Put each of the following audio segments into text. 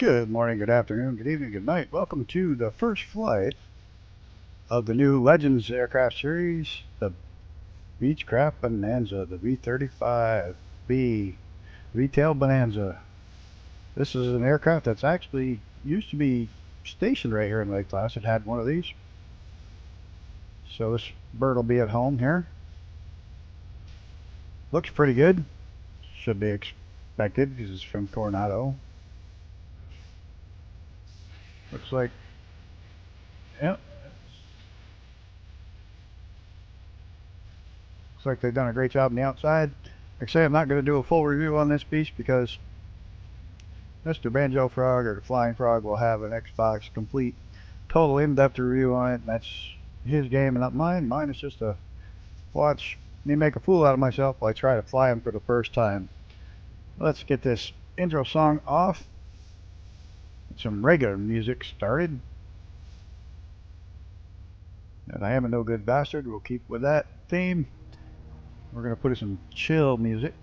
Good morning, good afternoon, good evening, good night. Welcome to the first flight of the new Legends aircraft series, the Beechcraft Bonanza, the V35B, V-tail Bonanza. This is an aircraft that's actually used to be stationed right here in Lake Placid. Had one of these. So this bird will be at home here. Looks pretty good. Should be expected because it's from Coronado. Looks like, yeah. Looks like they've done a great job on the outside. Like I say, I'm not going to do a full review on this beast because Mr. Banjo Frog or the Flying Frog will have an Xbox complete, total in-depth review on it. And that's his game and not mine. Mine is just to watch me make a fool out of myself while I try to fly him for the first time. Let's get this intro song off. Some regular music started. And I am a no good bastard. We'll keep with that theme. We're going to put in some chill music.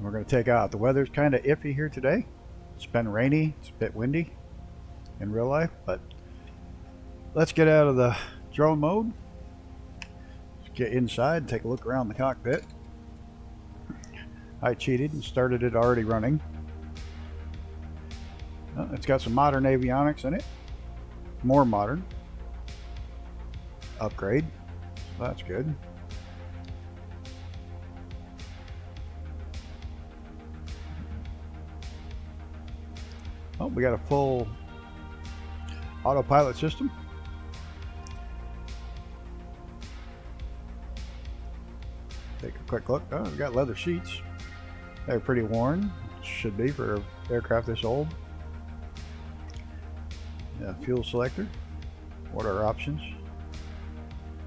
We're going to take out. The weather's kind of iffy here today. It's been rainy. It's a bit windy in real life, but let's get out of the drone mode. Let's get inside and take a look around the cockpit. I cheated and started it already running. Well, it's got some modern avionics in it. More modern. Upgrade. So that's good. Oh, we got a full autopilot system. Take a quick look. Oh, we got leather seats. They're pretty worn. Should be for an aircraft this old. Yeah, fuel selector. What are our options?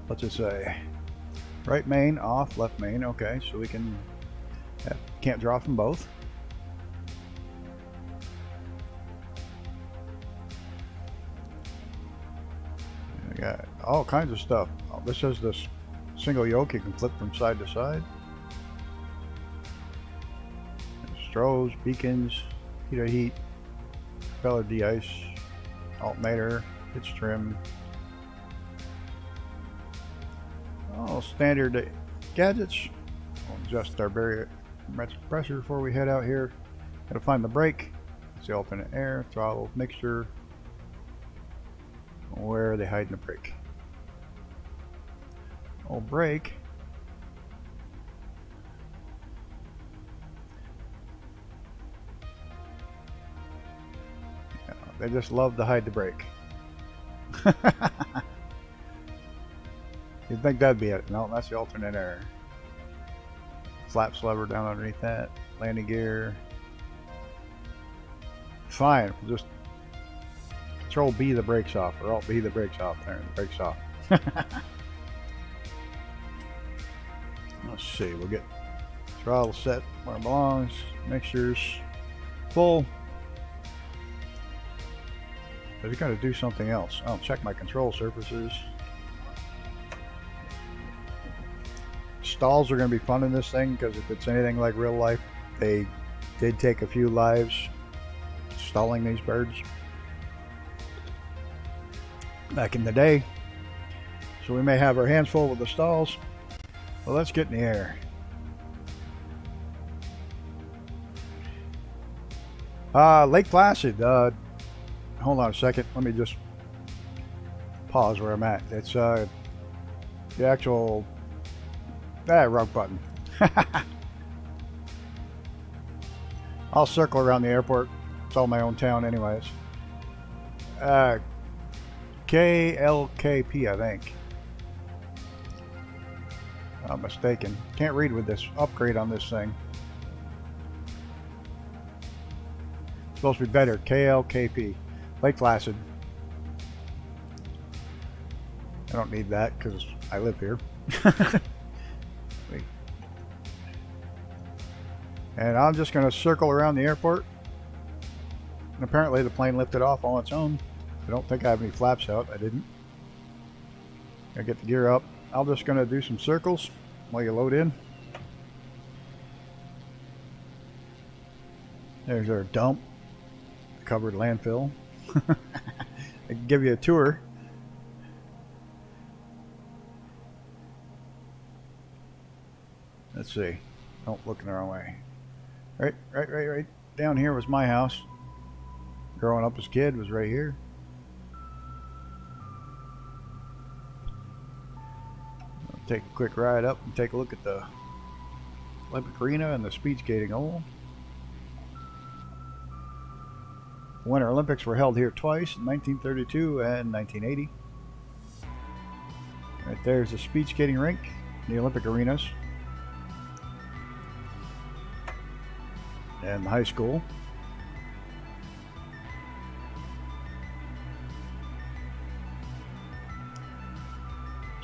What's it say? Right main off, left main. Okay, so we can can't draw from both. We got all kinds of stuff. Oh, this is this single yoke you can flip from side to side. Strobes, beacons, heater heat, propeller de-ice, altimeter, pitch trim. All standard gadgets. We'll adjust our barometric pressure before we head out here. Gotta find the brake. It's the alternate air, throttle, mixture. Where are they hiding the brake? Oh, brake. Yeah, they just love to hide the brake. You'd think that'd be it. No, that's the alternate air. Flaps lever down underneath that. Landing gear. Fine. We'll just Control B the brakes off, or Alt B the brakes off. There, the brakes off. Let's see. We'll get throttle set where it belongs. Mixtures full. But we got to do something else. I'll check my control surfaces. Stalls are going to be fun in this thing because if it's anything like real life, they did take a few lives stalling these birds back in the day. So we may have our hands full with the stalls. Well, let's get in the air. Lake Placid. Hold on a second. Let me just pause where I'm at. It's the actual wrong button. I'll circle around the airport. It's all my own town anyways. KLKP, I think. I'm mistaken. Can't read with this upgrade on this thing. It's supposed to be better. KLKP. Lake Placid. I don't need that because I live here. And I'm just going to circle around the airport. And apparently the plane lifted off on its own. I don't think I have any flaps out. I didn't. I get the gear up. I'm just going to do some circles while you load in. There's our dump, covered landfill. I can give you a tour. Let's see. Don't look in the wrong way. Right down here was my house. Growing up as a kid was right here. I'll take a quick ride up and take a look at the Olympic Arena and the speed skating oval. The Winter Olympics were held here twice, in 1932 and 1980. Right there's the speed skating rink, the Olympic arenas, and the high school.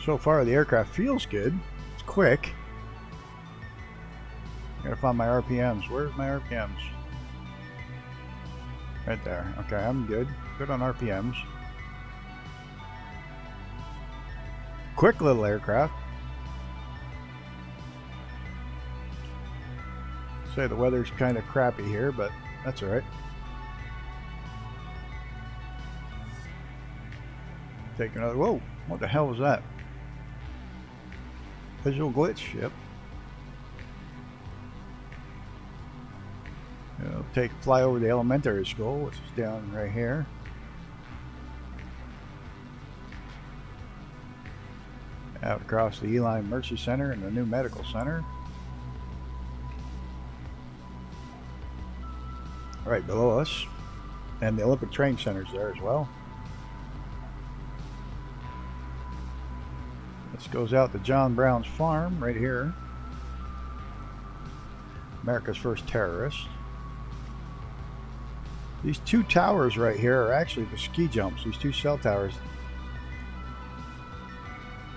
So far the aircraft feels good. It's quick. I gotta find my RPMs. Where's my RPMs? Right there. Okay, I'm good. Good on RPMs. Quick little aircraft. Say the weather's kind of crappy here, but that's alright. Take another. Whoa! What the hell was that? Visual glitch? Yep. Fly over the elementary school, which is down right here. Out across the Eli Mercy Center and the new medical center. Right below us. And the Olympic Training Center's there as well. This goes out to John Brown's farm right here. America's first terrorist. These two towers right here are actually the ski jumps. These two cell towers.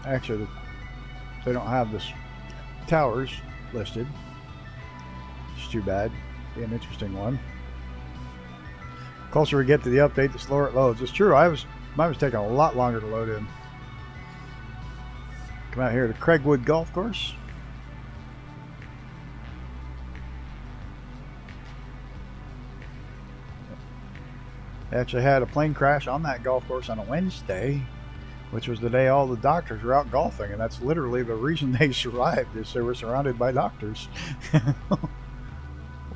Actually, they don't have the towers listed. It's too bad. Be an interesting one. The closer we get to the update, the slower it loads. It's true. Mine was taking a lot longer to load in. Come out here to Craigwood Golf Course. They actually had a plane crash on that golf course on a Wednesday, which was the day all the doctors were out golfing, and that's literally the reason they survived, is they were surrounded by doctors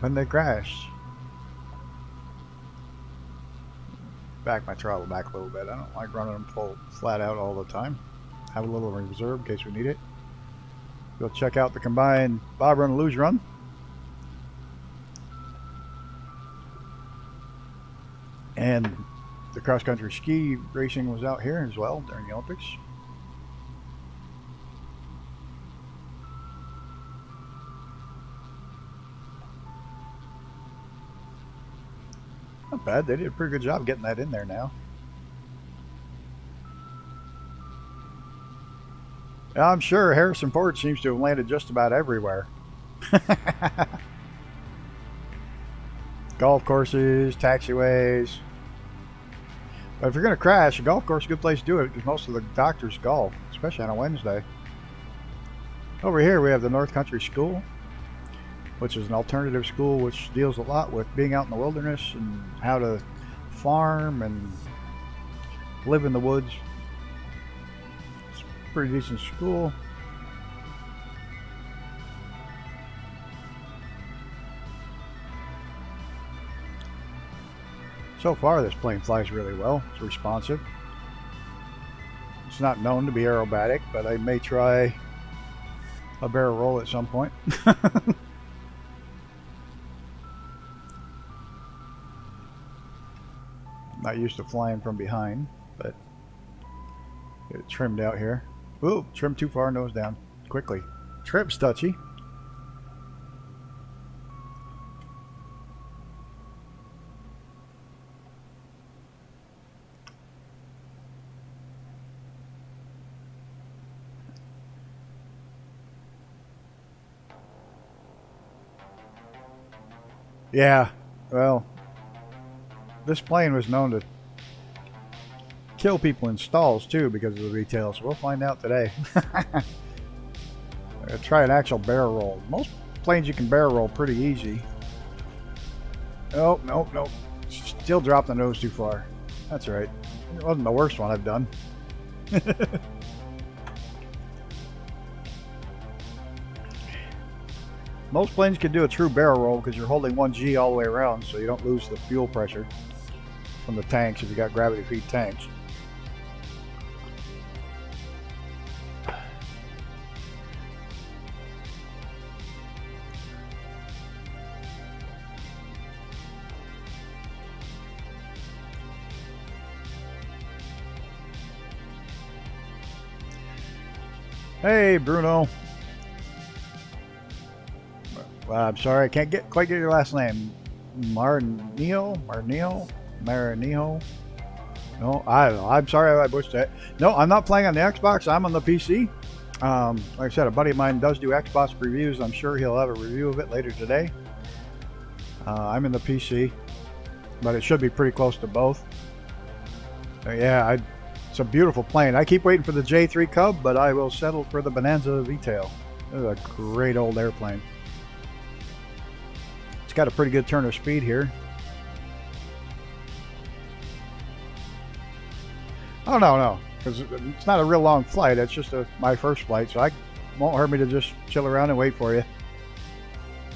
when they crashed. Back my throttle back a little bit. I don't like running them full flat out all the time. Have a little reserve in case we need it. Go check out the combined Bob Run Luge Run. And the cross-country ski racing was out here as well during the Olympics. Not bad. They did a pretty good job getting that in there now. I'm sure Harrison Ford seems to have landed just about everywhere. Golf courses, taxiways. But if you're going to crash, a golf course is a good place to do it because most of the doctors golf, especially on a Wednesday. Over here we have the North Country School, which is an alternative school which deals a lot with being out in the wilderness and how to farm and live in the woods. It's a pretty decent school. So far this plane flies really well. It's responsive. It's not known to be aerobatic, but I may try a barrel roll at some point. I'm not used to flying from behind, but get it trimmed out here. Ooh, trim too far, nose down. Quickly. Trim's touchy. Yeah, well, this plane was known to kill people in stalls too because of the retail, so we'll find out today. I'm gonna try an actual barrel roll. Most planes you can barrel roll pretty easy. Oh, nope, nope. Still dropped the nose too far. That's right. It wasn't the worst one I've done. Most planes can do a true barrel roll because you're holding 1G all the way around, so you don't lose the fuel pressure from the tanks if you got gravity feed tanks. Hey, Bruno. I'm sorry, I can't quite get your last name. Marniho? No, I'm sorry I butchered that. No, I'm not playing on the Xbox. I'm on the PC. Like I said, a buddy of mine does do Xbox reviews. I'm sure he'll have a review of it later today. I'm in the PC, but it should be pretty close to both. Yeah, it's a beautiful plane. I keep waiting for the J3 Cub, but I will settle for the Bonanza V-tail. This is a great old airplane. It's got a pretty good turn of speed here. Oh, no, because it's not a real long flight. It's just my first flight, so it won't hurt me to just chill around and wait for you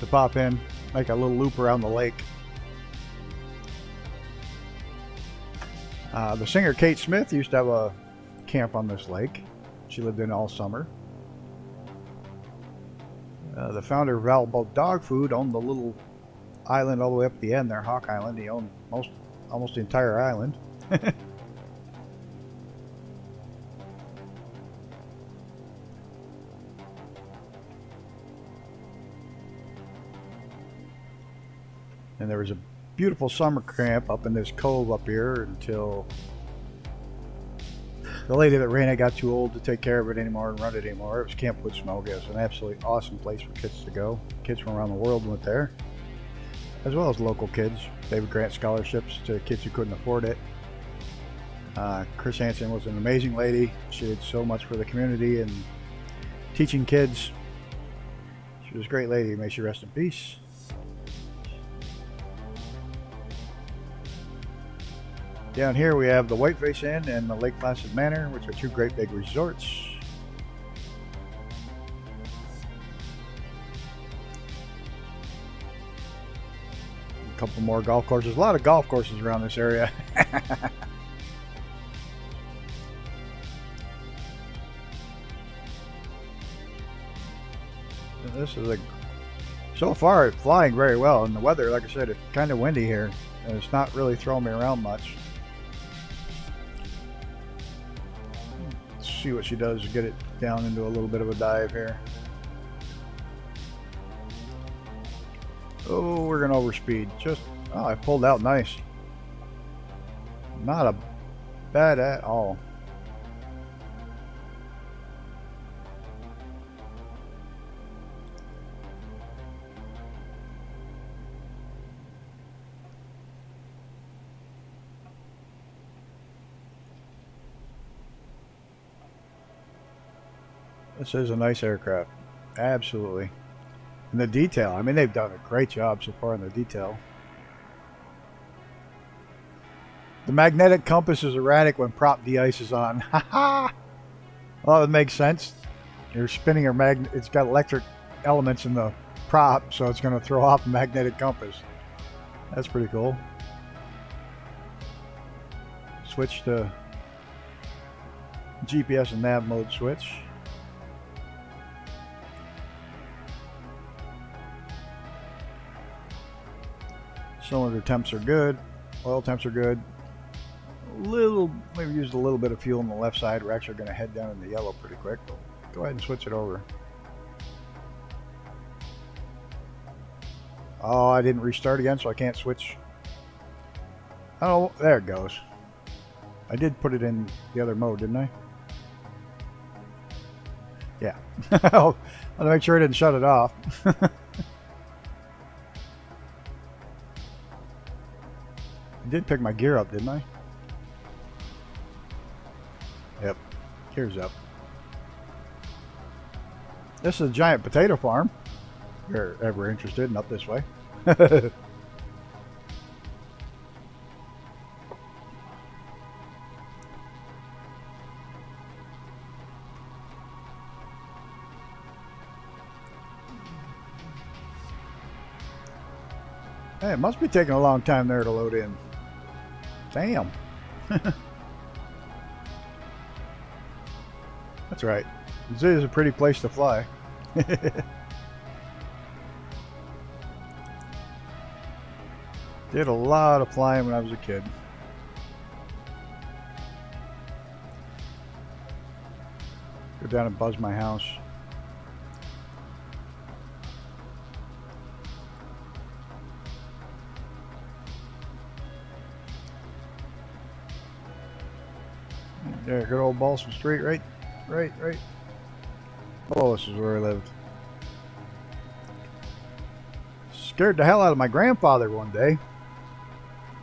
to pop in, make a little loop around the lake. The singer Kate Smith used to have a camp on this lake. She lived in all summer. The founder of Valbo Dog Food owned the little island all the way up the end there, Hawk Island. He owned almost the entire island. And there was a beautiful summer camp up in this cove up here until the lady that ran it got too old to take care of it anymore and run it anymore. It was Camp Woodsmoke. It was an absolutely awesome place for kids to go. Kids from around the world went there, as well as local kids. They would grant scholarships to kids who couldn't afford it. Chris Hansen was an amazing lady. She did so much for the community and teaching kids. She was a great lady. May she rest in peace. Down here we have the Whiteface Inn and the Lake Placid Manor, which are two great big resorts. A couple more golf courses. A lot of golf courses around this area. This is so far it's flying very well, and the weather, like I said, it's kind of windy here, and it's not really throwing me around much. See what she does to get it down into a little bit of a dive here. Oh, we're gonna overspeed. I pulled out nice. Not bad at all. This is a nice aircraft. Absolutely. And the detail, I mean, they've done a great job so far in the detail. The magnetic compass is erratic when prop de-ice is on. Haha! Well, it makes sense. You're spinning your it's got electric elements in the prop, so it's going to throw off a magnetic compass. That's pretty cool. Switch to GPS and nav mode switch. Cylinder temps are good. Oil temps are good. Maybe used a little bit of fuel on the left side. We're actually going to head down in the yellow pretty quick. Go ahead and switch it over. Oh, I didn't restart again, so I can't switch. Oh, there it goes. I did put it in the other mode, didn't I? Yeah. I'll make sure I didn't shut it off. I did pick my gear up, didn't I? Yep, gear's up. This is a giant potato farm. If you're ever interested and up this way. Hey, it must be taking a long time there to load in. Damn. That's right. This is a pretty place to fly. Did a lot of flying when I was a kid. Go down and buzz my house. There, good old Balsam Street, right. Oh, this is where I lived. Scared the hell out of my grandfather one day.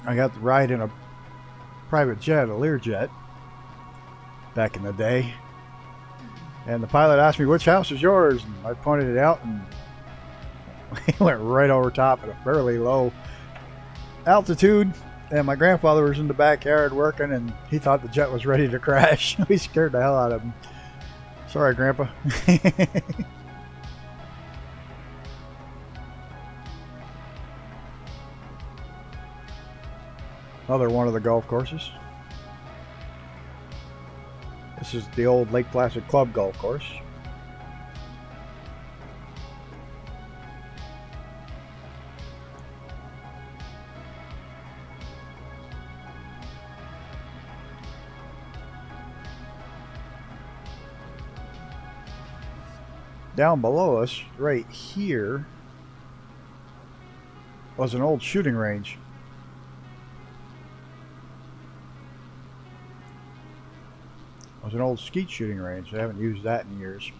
I got to ride in a private jet, a Learjet, back in the day. And the pilot asked me, which house is yours? And I pointed it out, and he went right over top at a fairly low altitude. And my grandfather was in the backyard working, and he thought the jet was ready to crash. We scared the hell out of him. Sorry, Grandpa. Another one of the golf courses. This is the old Lake Placid Club golf course. Down below us, right here, was an old shooting range. It was an old skeet shooting range. I haven't used that in years.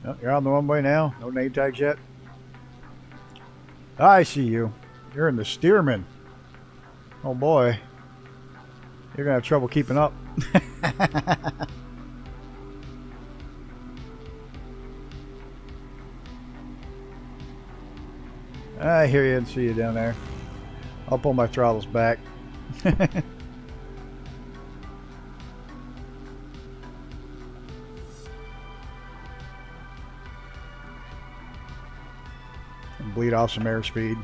Oh, you're on the one-way now? No name tags yet? I see you. You're in the Stearman. Oh boy. You're going to have trouble keeping up. I hear you and see you down there. I'll pull my throttles back. And bleed off some airspeed.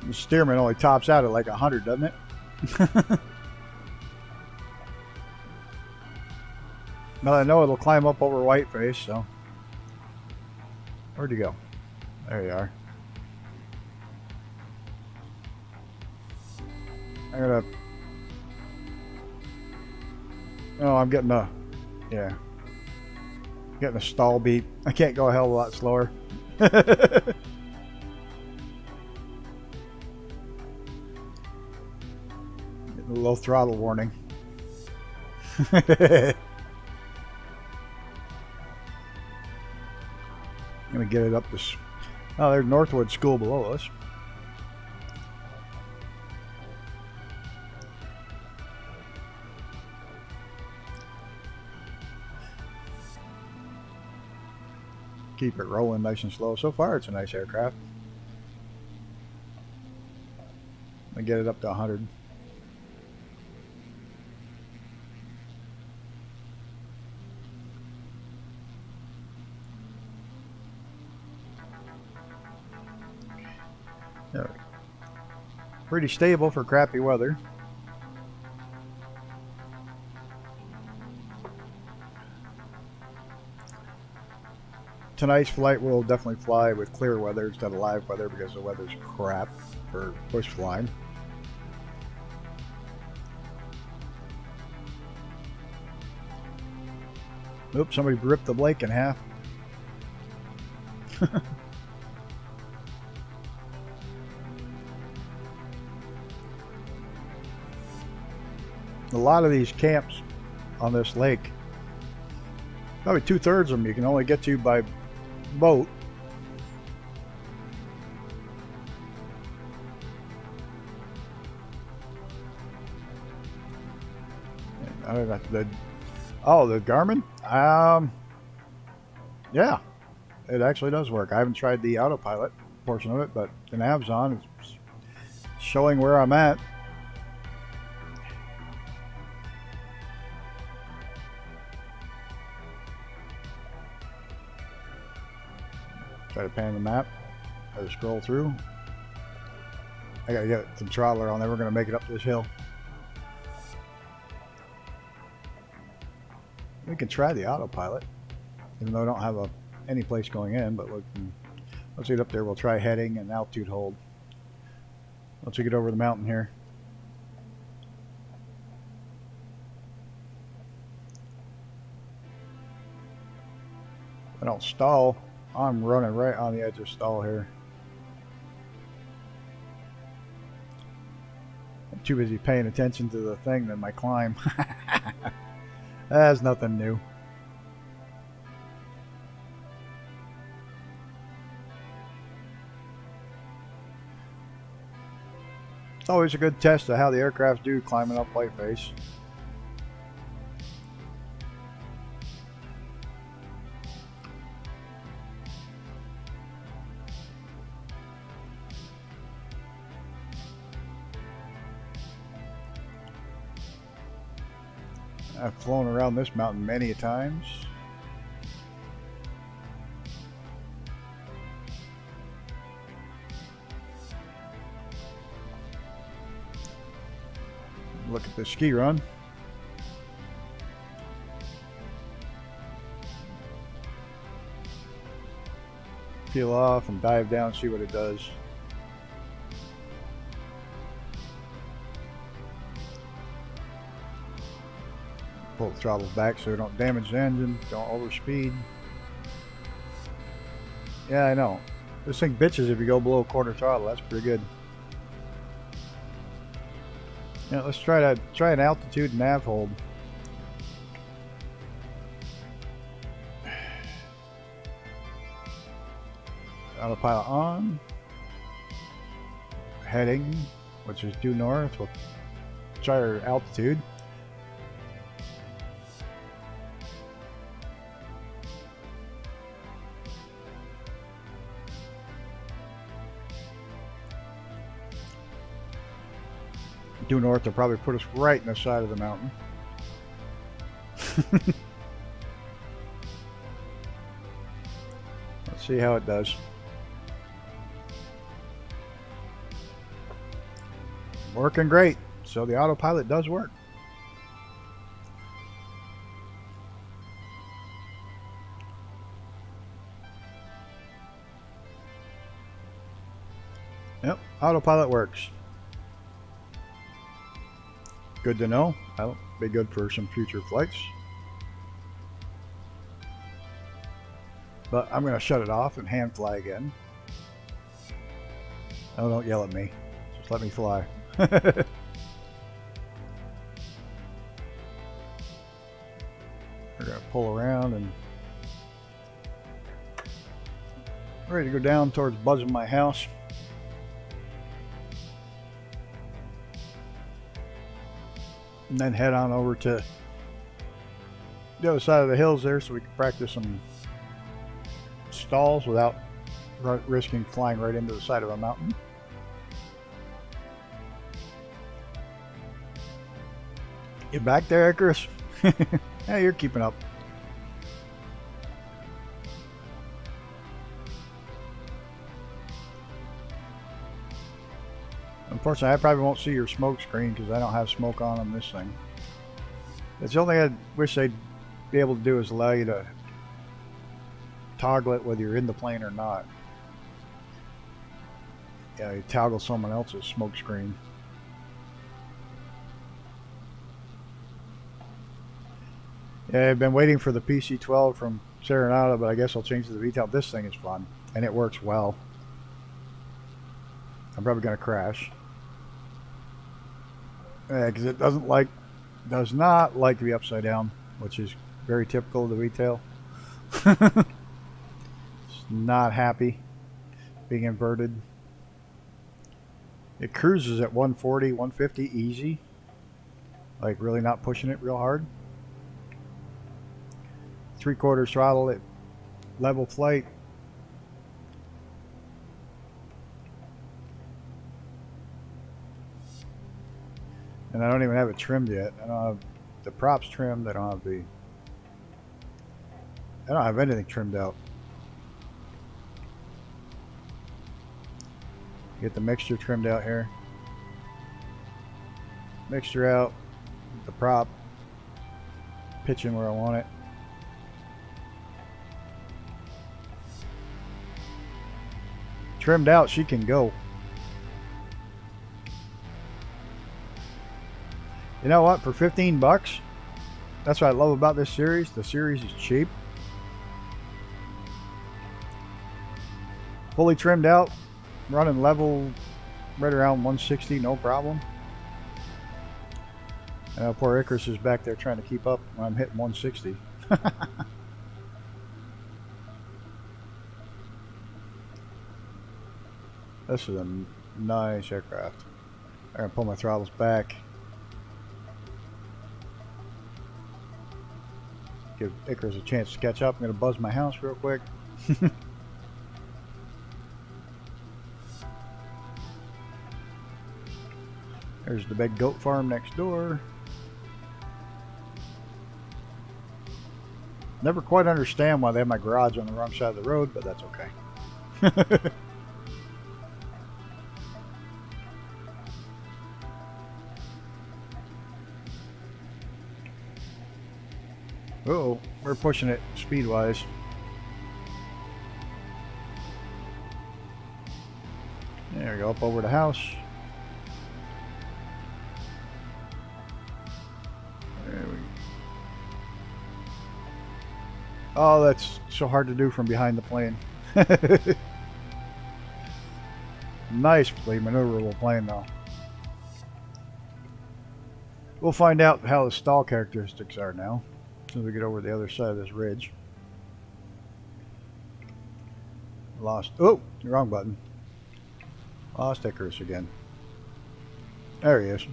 The Stearman only tops out at like 100, doesn't it? Well, I know it'll climb up over Whiteface, so. Where'd you go? There you are. I gotta. Oh, I'm getting a. Yeah. Getting a stall beat. I can't go a hell of a lot slower. Getting a low throttle warning. I'm gonna get it up this. Oh, there's Northwood School below us. Keep it rolling nice and slow. So far, it's a nice aircraft. I get it up to 100. Pretty stable for crappy weather. Tonight's flight will definitely fly with clear weather instead of live weather because the weather's crap for bush flying. Oops, somebody ripped the Blake in half. A lot of these camps on this lake, probably 2/3 of them you can only get to by boat. The Garmin? Yeah, it actually does work. I haven't tried the autopilot portion of it, but the nav's on. It's showing where I'm at. Try to pan the map or scroll through. I gotta get some throttler on there. We're gonna make it up this hill. We can try the autopilot, even though I don't have any place going in. But once we get up there, we'll try heading and altitude hold. Once we get over the mountain here. If I don't stall, I'm running right on the edge of stall here. I'm too busy paying attention to the thing than my climb. That's nothing new. It's always a good test of how the aircraft do climbing up Whiteface. I've flown around this mountain many a times. Look at the ski run. Peel off and dive down, see what it does. Pull the throttle back so we don't damage the engine, don't overspeed. Yeah, I know. This thing bitches if you go below quarter throttle. That's pretty good. Yeah, let's try an altitude nav hold. Autopilot on. Heading, which is due north. We'll try our altitude. Due north will probably put us right in the side of the mountain. Let's see how it does. Working great. So the autopilot does work. Yep, autopilot works. Good to know. That'll be good for some future flights. But I'm going to shut it off and hand fly again. Oh, don't yell at me. Just let me fly. We're going to pull around and ready to go down towards buzzing my house. And then head on over to the other side of the hills there so we can practice some stalls without risking flying right into the side of a mountain. You back there, Chris? Yeah, you're keeping up. Unfortunately, I probably won't see your smoke screen because I don't have smoke on this thing. It's the only thing I wish they'd be able to do is allow you to toggle it whether you're in the plane or not. Yeah, you toggle someone else's smoke screen. Yeah, I've been waiting for the PC-12 from Serenata, but I guess I'll change to the VTOL. This thing is fun, and it works well. I'm probably going to crash. Yeah, because it does not like to be upside down, which is very typical of the VTOL. It's not happy being inverted. It cruises at 140, 150 easy. Like really not pushing it real hard. 3/4 throttle at level flight. And I don't even have it trimmed yet. I don't have the props trimmed. I don't have anything trimmed out. Get the mixture trimmed out here. Mixture out. The prop. Pitching where I want it. Trimmed out, she can go. You know what? For 15 bucks, that's what I love about this series. The series is cheap. Fully trimmed out, running level right around 160, no problem. Poor Icarus is back there trying to keep up when I'm hitting 160. This is a nice aircraft. I'm going to pull my throttles back. Give Icarus a chance to catch up. I'm going to buzz my house real quick. There's the big goat farm next door. Never quite understand why they have my garage on the wrong side of the road, but that's okay. Uh-oh, we're pushing it speed-wise. There we go, up over the house. There we go. Oh, that's so hard to do from behind the plane. Nicely maneuverable plane, though. We'll find out how the stall characteristics are now. As we get over the other side of this ridge. Lost. Oh, wrong button. Lost Icarus again. There he is.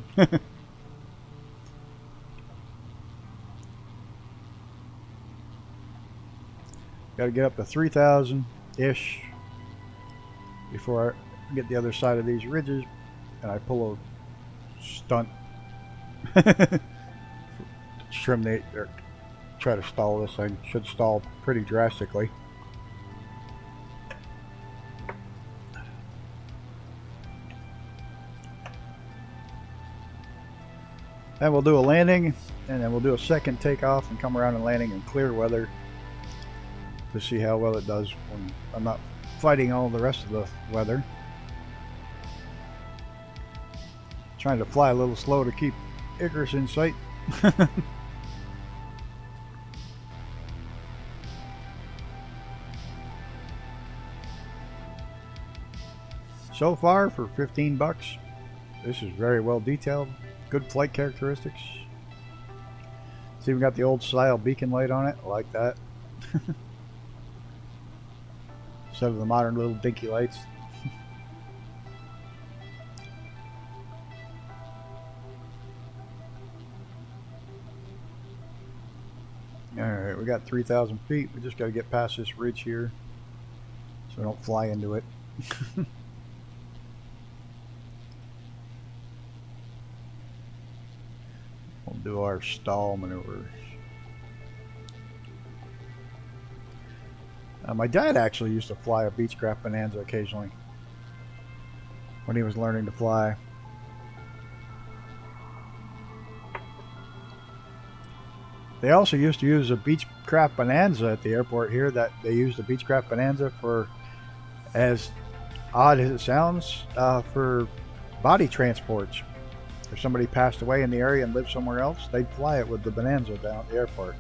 Got to get up to 3,000-ish before I get the other side of these ridges, and I pull a stunt. Trim the. Try to stall this thing. Should stall pretty drastically. Then we'll do a landing, and then we'll do a second takeoff and come around and landing in clear weather to see how well it does when I'm not fighting all the rest of the weather. Trying to fly a little slow to keep Icarus in sight. So far, for 15 bucks, this is very well detailed. Good flight characteristics. It's even got the old style beacon light on it. I like that. Instead of the modern little dinky lights. Alright, we got 3,000 feet. We just got to get past this ridge here so we don't fly into it. We'll do our stall maneuvers. My dad actually used to fly a Beechcraft Bonanza occasionally when he was learning to fly. They also used to use a Beechcraft Bonanza at the airport here. That they used the Beechcraft Bonanza for, as odd as it sounds, for body transports. If somebody passed away in the area and lived somewhere else, they'd fly it with the Bonanza down at the airport.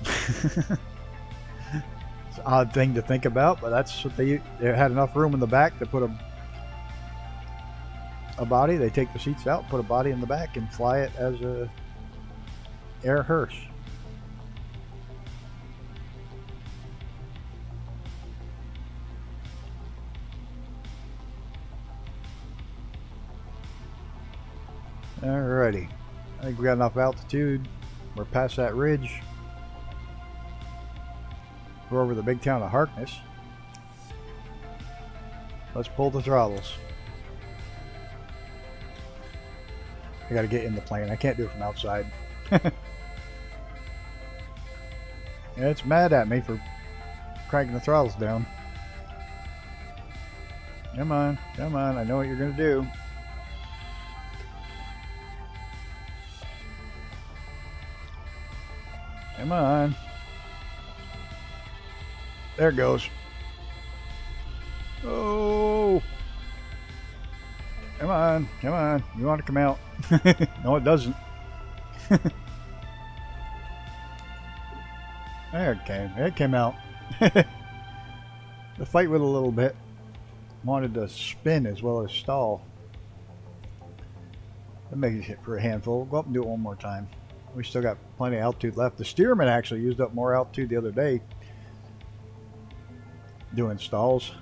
It's an odd thing to think about, but that's what they had enough room in the back to put a body. They take the seats out, put a body in the back, and fly it as a air hearse. Alrighty, I think we got enough altitude. We're past that ridge. We're over the big town of Harkness. Let's pull the throttles. I gotta get in the plane. I can't do it from outside. Yeah, it's mad at me for cranking the throttles down. Come on, come on. I know what you're going to do. Come on. There it goes. Oh. Come on, come on. You want to come out? No, it doesn't. There it came. It came out. The fight with a little bit. Wanted to spin as well as stall. That makes it for a handful. We'll go up and do it one more time. We still got plenty of altitude left. The Stearman actually used up more altitude the other day doing stalls.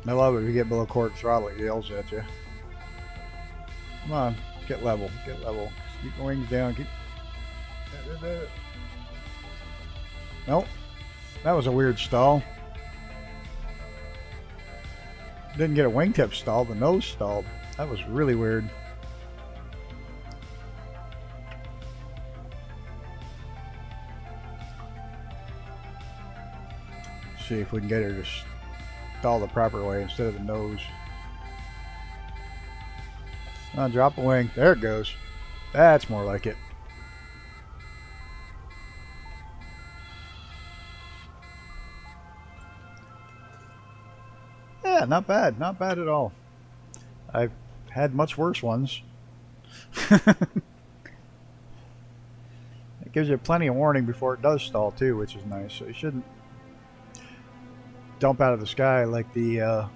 I love it if you get below quarter throttle, it yells at you. Come on, get level, get level. Keep the wings down, keep... Nope, that was a weird stall. Didn't get a wingtip stall, the nose stalled. That was really weird. See if we can get her to stall the proper way instead of the nose. Drop a wing. There it goes. That's more like it. Yeah, not bad. Not bad at all. I've had much worse ones. It gives you plenty of warning before it does stall too, which is nice. So you shouldn't dump out of the sky like the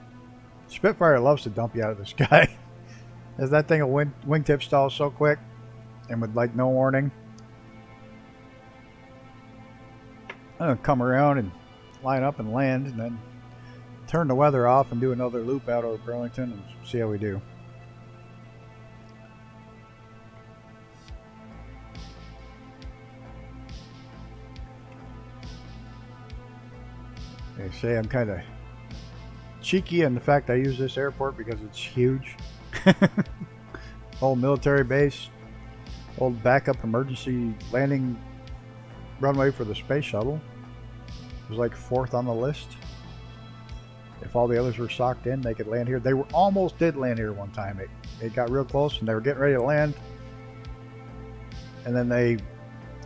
Spitfire loves to dump you out of the sky. As that thing will wingtip stall so quick and with like no warning. I'm gonna come around and line up and land and then turn the weather off and do another loop out over Burlington and see how we do. They say I'm kind of cheeky in the fact I use this airport because it's huge. Old military base, old backup emergency landing runway for the space shuttle. It was like 4th on the list. If all the others were socked in, they could land here. They were almost did land here one time. It got real close and they were getting ready to land. And then they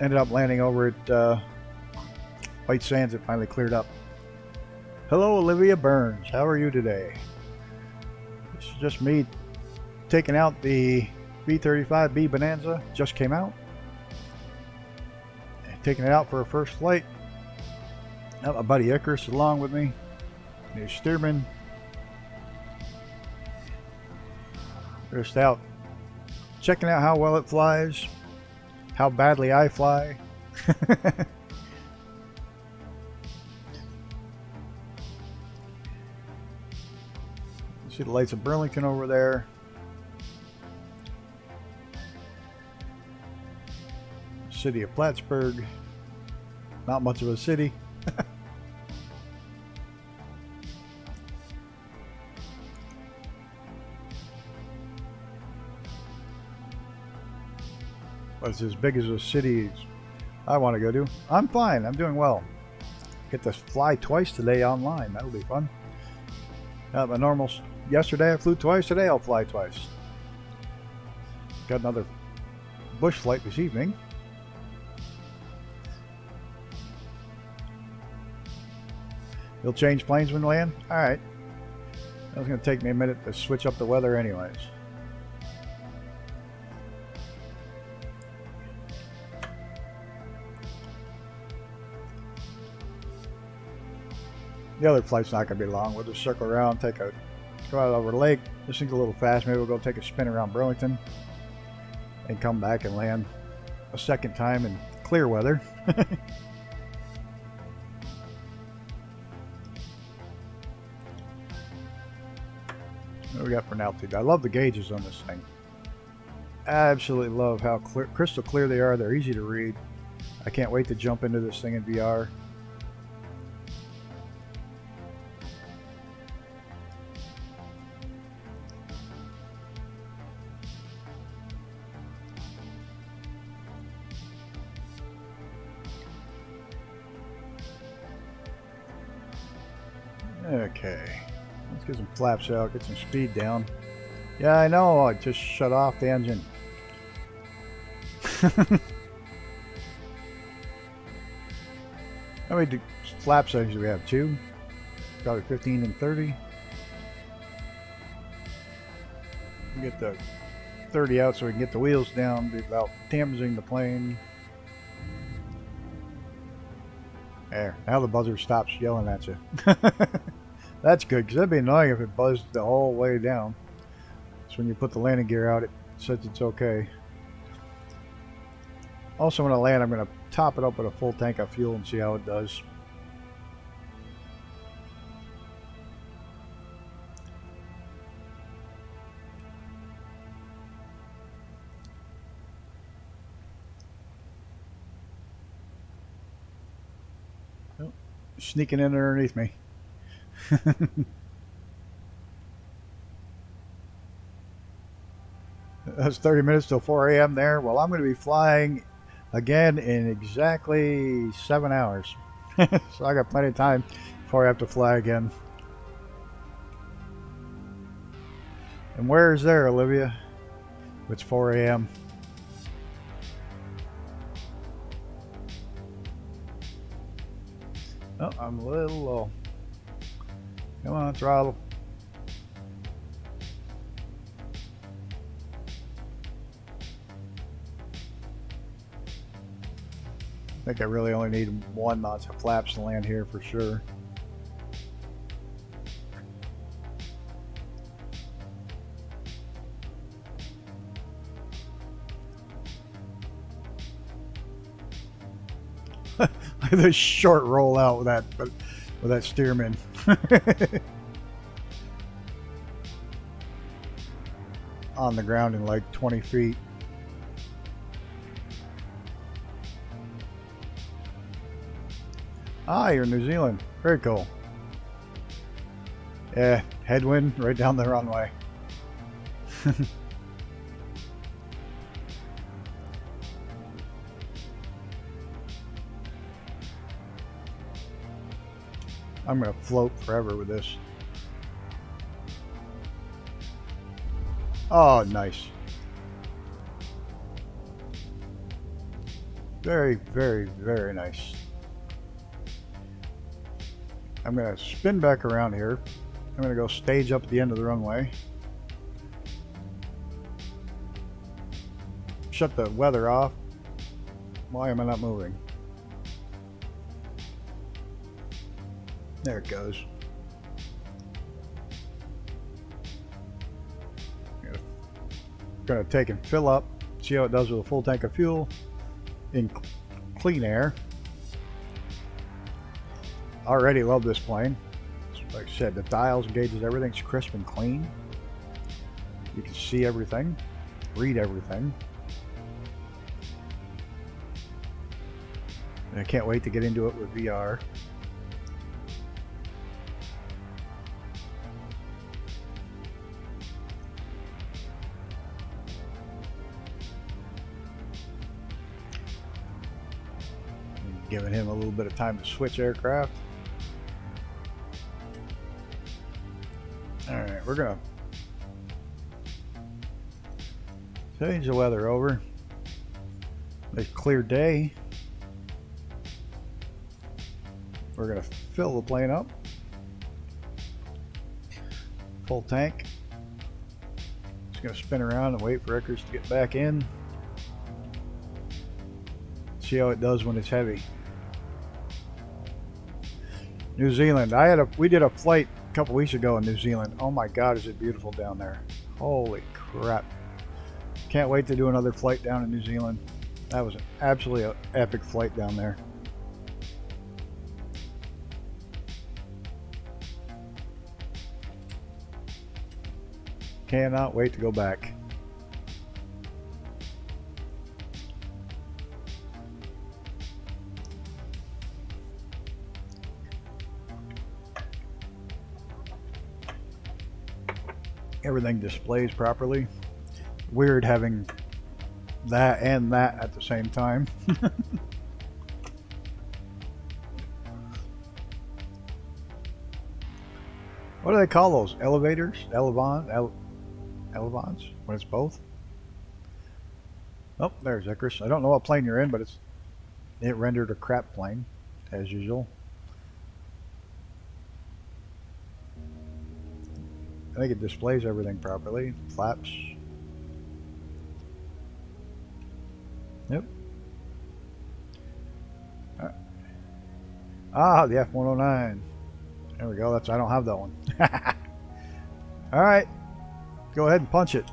ended up landing over at White Sands. It finally cleared up. Hello, Olivia Burns. How are you today? This is just me taking out the V35B Bonanza. Just came out. Taking it out for a first flight. Got my buddy Icarus along with me. There's Stearman. Just out checking out how well it flies. How badly I fly. See the lights of Burlington over there. City of Plattsburgh. Not much of a city. But it's as big as a city I want to go to. I'm fine. I'm doing well. Get to fly twice today online. That'll be fun. My normal. Yesterday I flew twice. Today I'll fly twice. Got another bush flight this evening. You'll change planes when we land? Alright. That was going to take me a minute to switch up the weather anyways. The other flight's not going to be long. We'll just circle around, go out over the lake. This thing's a little fast. Maybe we'll go take a spin around Burlington and come back and land a second time in clear weather. What do we got for an altitude? I love the gauges on this thing. Absolutely love how crystal clear they are. They're easy to read. I can't wait to jump into this thing in VR. Okay, let's get some flaps out, get some speed down. Yeah, I know, I just shut off the engine. How many flap settings do we have? 2? Probably 15 and 30. Get the 30 out so we can get the wheels down without damaging the plane. There, now the buzzer stops yelling at you. That's good, because that'd be annoying if it buzzed the whole way down. So when you put the landing gear out, it says it's okay. Also, when I land, I'm going to top it up with a full tank of fuel and see how it does. Oh, sneaking in underneath me. That's 30 minutes till 4 a.m. there. Well, I'm going to be flying again in exactly 7 hours. So I got plenty of time before I have to fly again. And where is there, Olivia? It's 4 a.m. Oh, I'm a little low. Come on, throttle. I think I really only need one notch of flaps to land here for sure. The short roll out with that steerman. On the ground in like 20 feet. Ah, you're in New Zealand. Very cool. Yeah, headwind right down the runway. I'm going to float forever with this. Oh, nice. Very, very, very nice. I'm going to spin back around here. I'm going to go stage up at the end of the runway. Shut the weather off. Why am I not moving? There it goes. Going to take and fill up, see how it does with a full tank of fuel in clean air. Already love this plane. Like I said, the dials, gauges, everything's crisp and clean. You can see everything, read everything. And I can't wait to get into it with VR. Giving him a little bit of time to switch aircraft. Alright, we're gonna change the weather over. Nice clear day. We're gonna fill the plane up. Full tank. Just gonna spin around and wait for Icarus to get back in. See how it does when it's heavy. New Zealand. We did a flight a couple weeks ago in New Zealand. Oh my God, is it beautiful down there. Holy crap. Can't wait to do another flight down in New Zealand. That was an absolutely epic flight down there. Cannot wait to go back. Everything displays properly. Weird having that and that at the same time. What do they call those? Elevators? Elevons? When it's both? Oh, there's Icarus. I don't know what plane you're in, but it rendered a crap plane, as usual. I think it displays everything properly. Flaps. Yep. Ah, the F-109. There we go. I don't have that one. All right. Go ahead and punch it.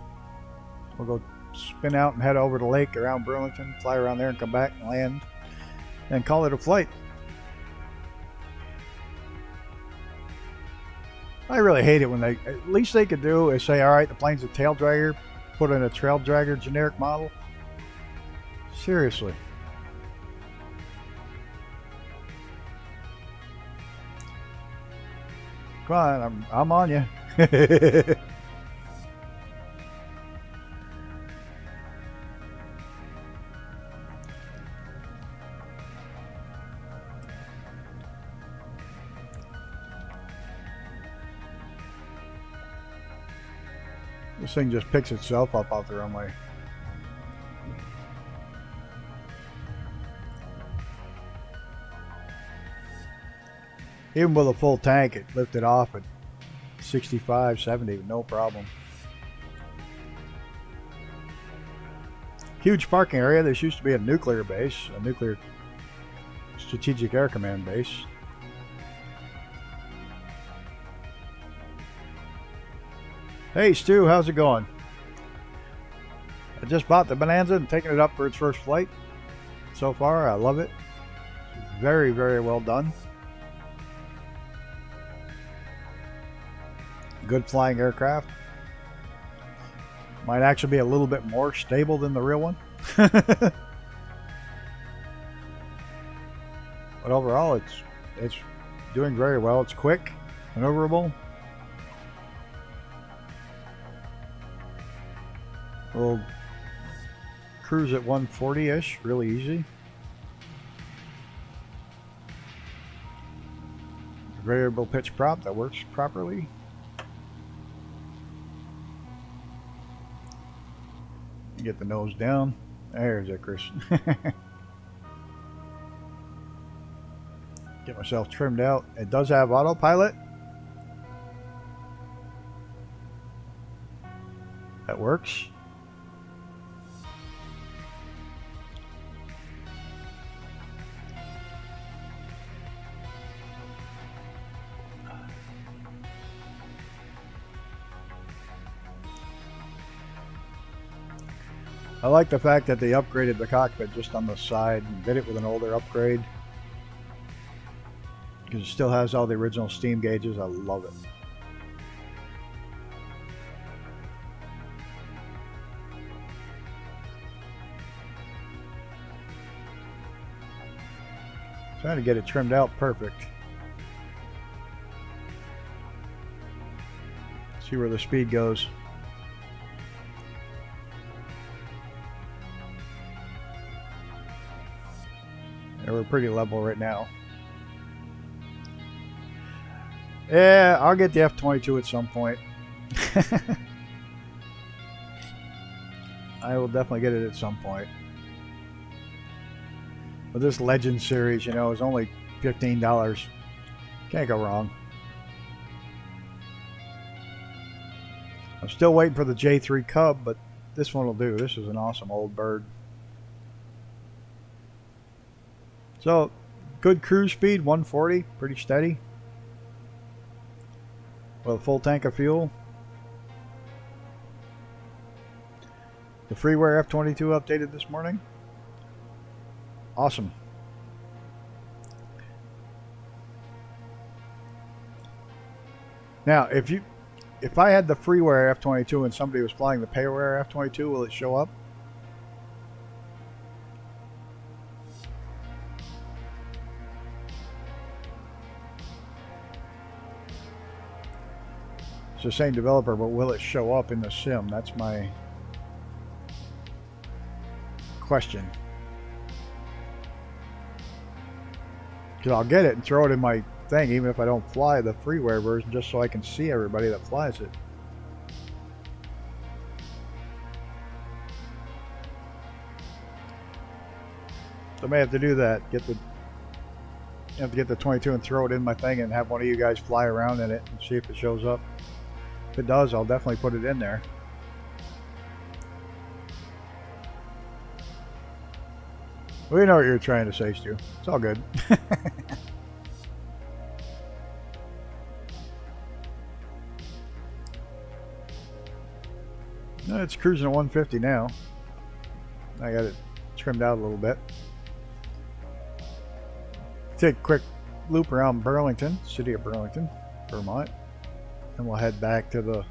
We'll go spin out and head over the lake around Burlington, fly around there and come back and land and call it a flight. I really hate it when at least they could do is say, all right, the plane's a tail dragger, put in a trail dragger generic model. Seriously. Come on, I'm on you. This thing just picks itself up off the runway. Even with a full tank, it lifted off at 65, 70, no problem. Huge parking area. This used to be a nuclear base, a nuclear strategic air command base. Hey Stu, how's it going? I just bought the Bonanza and taking it up for its first flight. So far, I love it. Very, very well done. Good flying aircraft. Might actually be a little bit more stable than the real one. But overall, it's doing very well. It's quick, maneuverable. We'll cruise at 140-ish, really easy. Variable pitch prop that works properly. Get the nose down. There's Icarus. Get myself trimmed out. It does have autopilot. That works. I like the fact that they upgraded the cockpit just on the side and did it with an older upgrade. Because it still has all the original steam gauges. I love it. Trying to get it trimmed out perfect. See where the speed goes. And we're pretty level right now. Yeah, I'll get the F-22 at some point. I will definitely get it at some point. But this Legend series, you know, is only $15. Can't go wrong. I'm still waiting for the J3 Cub, but this one will do. This is an awesome old bird. So, good cruise speed, 140, pretty steady. With a full tank of fuel. The freeware F-22 updated this morning. Awesome. Now, if I had the freeware F-22 and somebody was flying the payware F-22, will it show up? It's the same developer, but will it show up in the sim? That's my question. Because I'll get it and throw it in my thing, even if I don't fly the freeware version, just so I can see everybody that flies it. So I may have to do that. Have to get the 22 and throw it in my thing and have one of you guys fly around in it and see if it shows up. If it does, I'll definitely put it in there. We know what you're trying to say, Stu. It's all good. No, it's cruising at 150 now. I got it trimmed out a little bit. Take a quick loop around Burlington, city of Burlington, Vermont. And we'll head back to the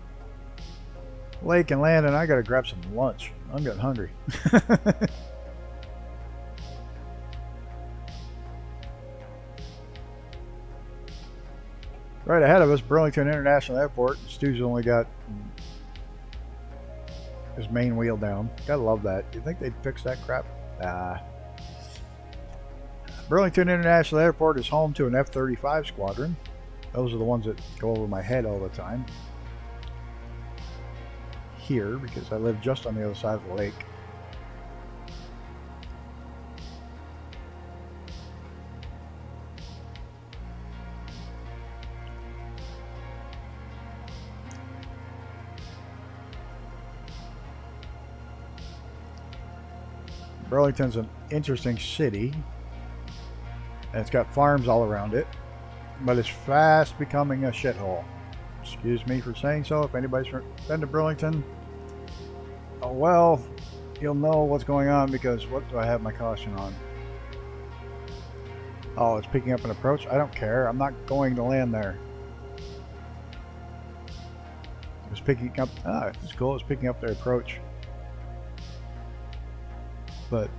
lake and land, and I gotta grab some lunch. I'm getting hungry. Right ahead of us, Burlington International Airport. Stu's only got his main wheel down. Gotta love that. You think they'd fix that crap? Nah. Burlington International Airport is home to an F-35 squadron. Those are the ones that go over my head all the time. Here, because I live just on the other side of the lake. Burlington's an interesting city, and it's got farms all around it, but it's fast becoming a shithole. Excuse me for saying so. If anybody's been to Burlington, oh well, you'll know what's going on, because what do I have my caution on? Oh, it's picking up an approach. I don't care. I'm not going to land there. It's picking up. Ah, it's cool. It's picking up their approach. But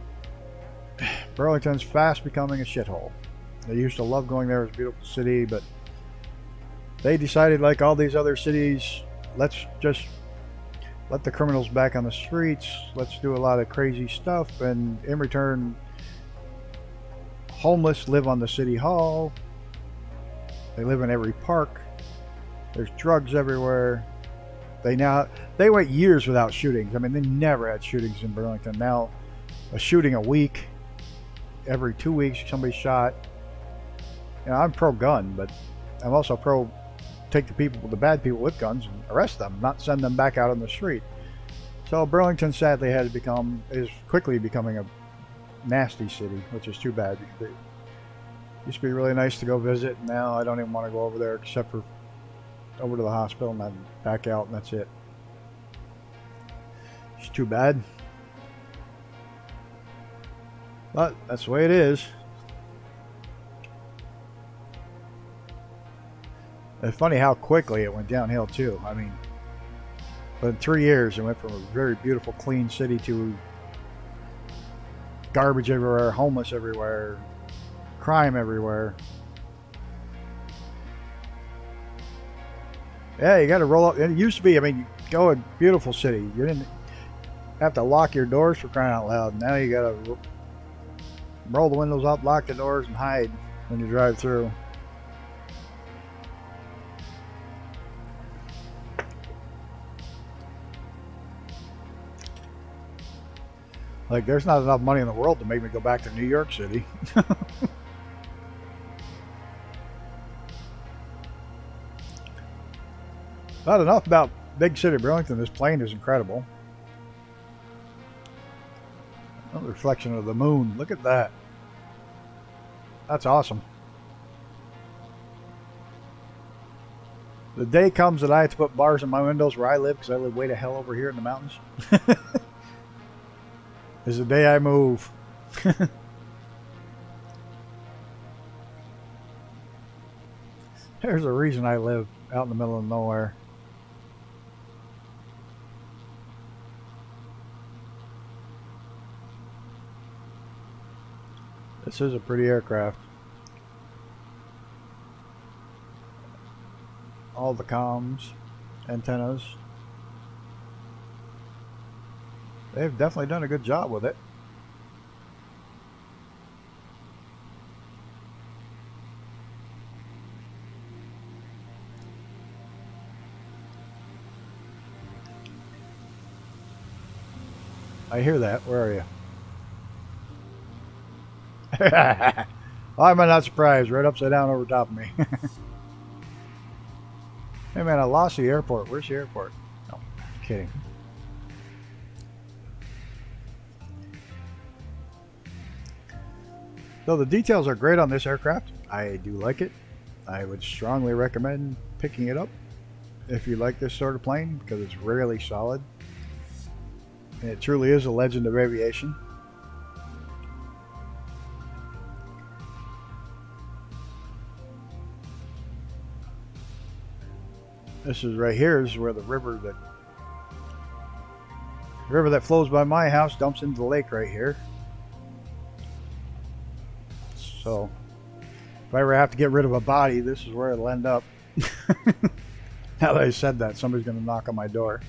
Burlington's fast becoming a shithole. They used to love going there. It was a beautiful city, but they decided, like all these other cities, let's just let the criminals back on the streets. Let's do a lot of crazy stuff, and in return, homeless live on the city hall. They live in every park. There's drugs everywhere. They went years without shootings. I mean, they never had shootings in Burlington. Now, a shooting a week, every 2 weeks somebody's shot. You know, I'm pro-gun, but I'm also pro take the bad people with guns and arrest them, not send them back out on the street. So Burlington sadly is quickly becoming a nasty city, which is too bad. It used to be really nice to go visit, and now I don't even want to go over there except for over to the hospital and then back out, and that's it. It's too bad. But that's the way it is. It's funny how quickly it went downhill too. I mean, but in 3 years it went from a very beautiful, clean city to garbage everywhere, homeless everywhere, crime everywhere. Yeah, you got to roll up. It used to be, I mean, you go a beautiful city. You didn't have to lock your doors for crying out loud. Now you got to roll the windows up, lock the doors, and hide when you drive through. Like, there's not enough money in the world to make me go back to New York City. Not enough about big city Burlington. This plane is incredible. A reflection of the moon. Look at that. That's awesome. The day comes that I have to put bars in my windows where I live, because I live way to hell over here in the mountains. Is the day I move. There's a reason I live out in the middle of nowhere. This is a pretty aircraft. All the comms, antennas. They've definitely done a good job with it. I hear that. Where are you? Why am I not surprised? Right upside down over top of me. Hey man, I lost the airport. Where's the airport? No, kidding. So the details are great on this aircraft. I do like it. I would strongly recommend picking it up if you like this sort of plane, because it's really solid. And it truly is a legend of aviation. This is right here is where the river that flows by my house dumps into the lake right here. So if I ever have to get rid of a body, this is where it'll end up. Now that I said that, somebody's going to knock on my door.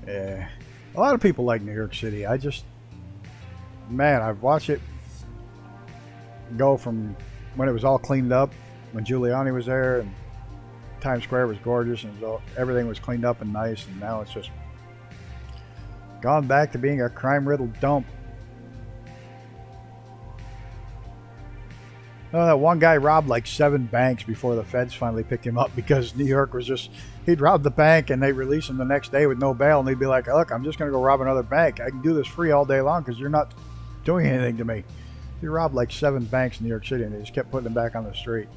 Yeah, a lot of people like New York City. Man, I've watched it go from when it was all cleaned up, when Giuliani was there, and Times Square was gorgeous, and everything was cleaned up and nice, and now it's just gone back to being a crime-riddled dump. Oh, that one guy robbed like 7 banks before the feds finally picked him up, because New York was just, he'd rob the bank and they release him the next day with no bail, and he'd be like, look, I'm just going to go rob another bank. I can do this free all day long because you're not doing anything to me. He robbed like 7 banks in New York City, and they just kept putting him back on the street.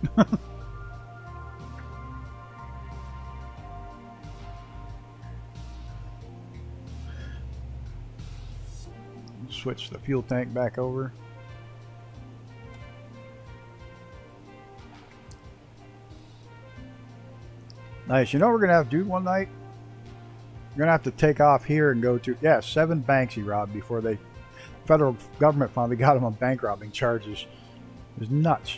Switch the fuel tank back over. Nice. You know what we're going to have to do one night? We're going to have to take off here and go to, yeah, 7 banks he robbed before the federal government finally got him on bank robbing charges. It was nuts.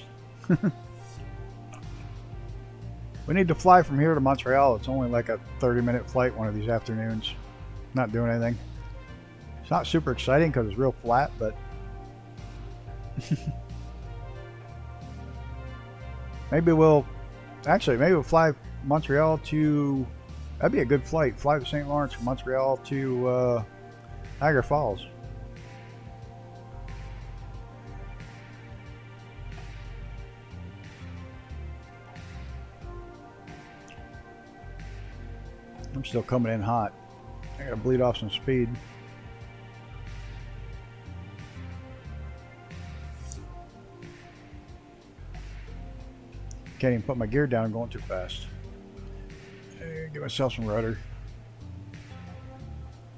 We need to fly from here to Montreal. It's only like a 30-minute flight one of these afternoons. Not doing anything. It's not super exciting because it's real flat, but maybe we'll fly Montreal to, that'd be a good flight. Fly to St. Lawrence from Montreal to Niagara Falls. I'm still coming in hot. I gotta bleed off some speed. Can't even put my gear down, I'm going too fast. Give myself some rudder.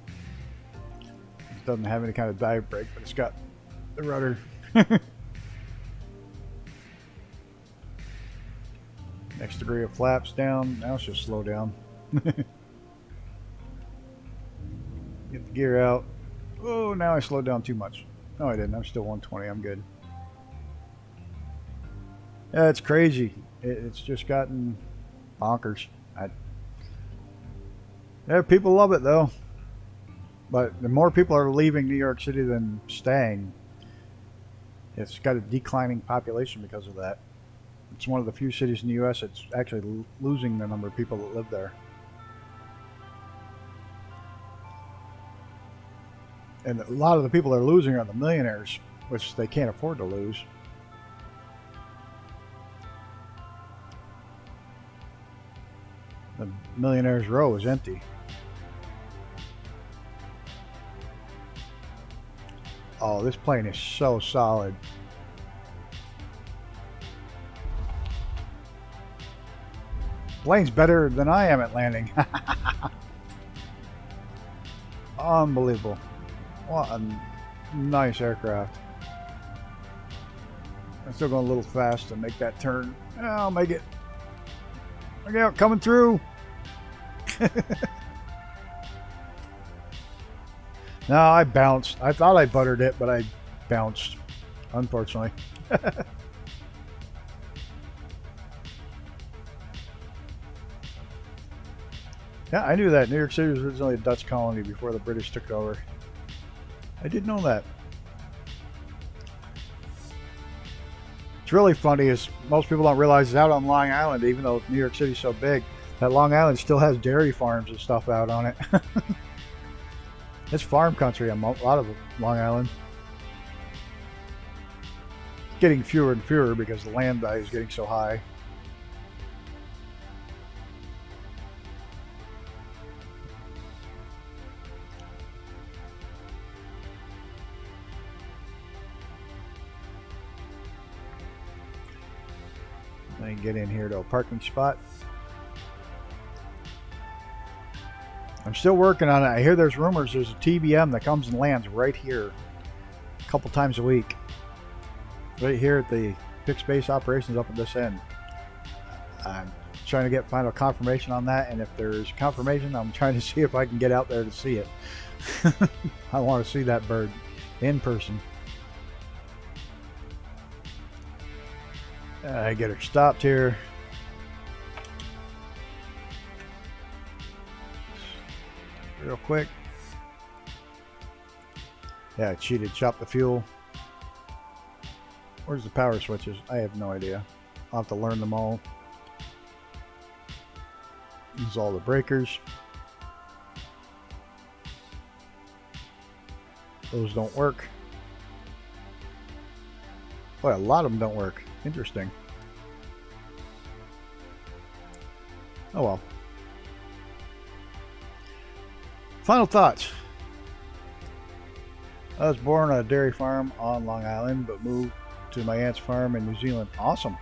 It doesn't have any kind of dive brake, but it's got the rudder. Next degree of flaps down. Now it's just slow down. Get the gear out. Oh, now I slowed down too much. No, I didn't. I'm still 120. I'm good. Yeah, it's crazy. It's just gotten bonkers. Yeah, people love it though. But the more people are leaving New York City than staying, it's got a declining population because of that. It's one of the few cities in the U.S. that's actually losing the number of people that live there. And a lot of the people that are losing are the millionaires, which they can't afford to lose. The millionaires row is empty. Oh, this plane is so solid. Plane's better than I am at landing. Unbelievable. What a nice aircraft. I'm still going a little fast to make that turn. I'll make it. Look out, coming through. No, I bounced. I thought I buttered it, but I bounced, unfortunately. Yeah, I knew that. New York City was originally a Dutch colony before the British took it over. I did know that. What's really funny is most people don't realize is out on Long Island, even though New York City's so big, that Long Island still has dairy farms and stuff out on it. It's farm country on a lot of Long Island. It's getting fewer and fewer because the land value is getting so high. I can get in here to a parking spot. I'm still working on it. I hear there's rumors there's a TBM that comes and lands right here a couple times a week. Right here at the fixed base operations up at this end. I'm trying to get final confirmation on that, and if there's confirmation, I'm trying to see if I can get out there to see it. I want to see that bird in person. I get her stopped here. Real quick. Yeah, I cheated. Chopped the fuel. Where's the power switches? I have no idea. I'll have to learn them all. Use all the breakers. Those don't work. Boy, a lot of them don't work. Interesting. Oh well. Final thoughts. I was born on a dairy farm on Long Island, but moved to my aunt's farm in New Zealand. Awesome.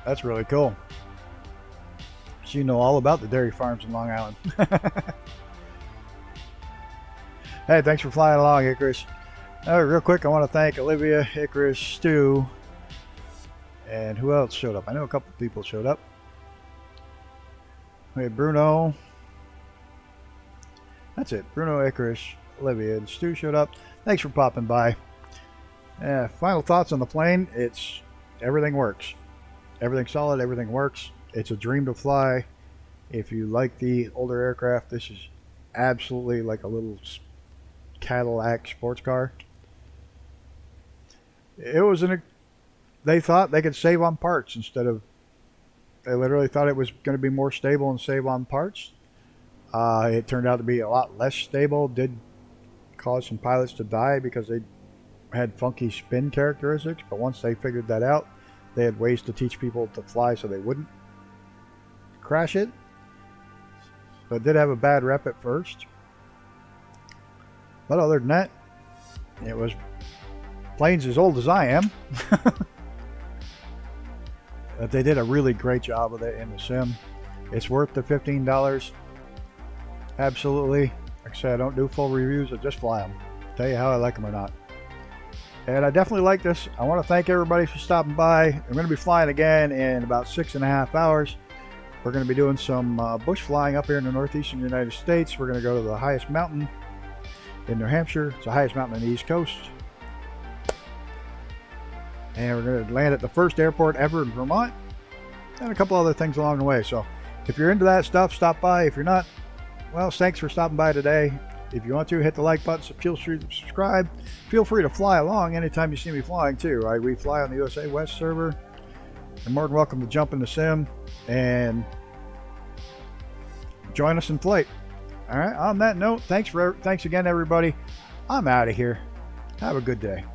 That's really cool. So you know all about the dairy farms in Long Island. Hey, thanks for flying along, Icarus. Real quick, I want to thank Olivia, Icarus, Stu, and who else showed up? I know a couple people showed up. We had Bruno. That's it. Bruno, Icarus, Olivia, and Stu showed up. Thanks for popping by. Final thoughts on the plane. Everything works. Everything's solid. Everything works. It's a dream to fly. If you like the older aircraft, this is absolutely like a little Cadillac sports car. It was they thought they could save on parts instead of. They literally thought it was going to be more stable and save on parts. It turned out to be a lot less stable. Did cause some pilots to die because they had funky spin characteristics. But once they figured that out, they had ways to teach people to fly so they wouldn't crash it. So it did have a bad rep at first. But other than that, it was planes as old as I am. But they did a really great job with it in the sim. It's worth the $15. Absolutely. Like I said, I don't do full reviews. I just fly them. Tell you how I like them or not. And I definitely like this. I want to thank everybody for stopping by. I'm going to be flying again in about 6.5 hours. We're going to be doing some bush flying up here in the northeastern United States. We're going to go to the highest mountain in New Hampshire. It's the highest mountain on the East Coast. And we're going to land at the first airport ever in Vermont. And a couple other things along the way. So if you're into that stuff, stop by. If you're not, well, thanks for stopping by today. If you want to, hit the like button, feel free to subscribe. Feel free to fly along anytime you see me flying too. Right? We fly on the USA West server. You're more than welcome to jump in the sim and join us in flight. All right. On that note, thanks again, everybody. I'm out of here. Have a good day.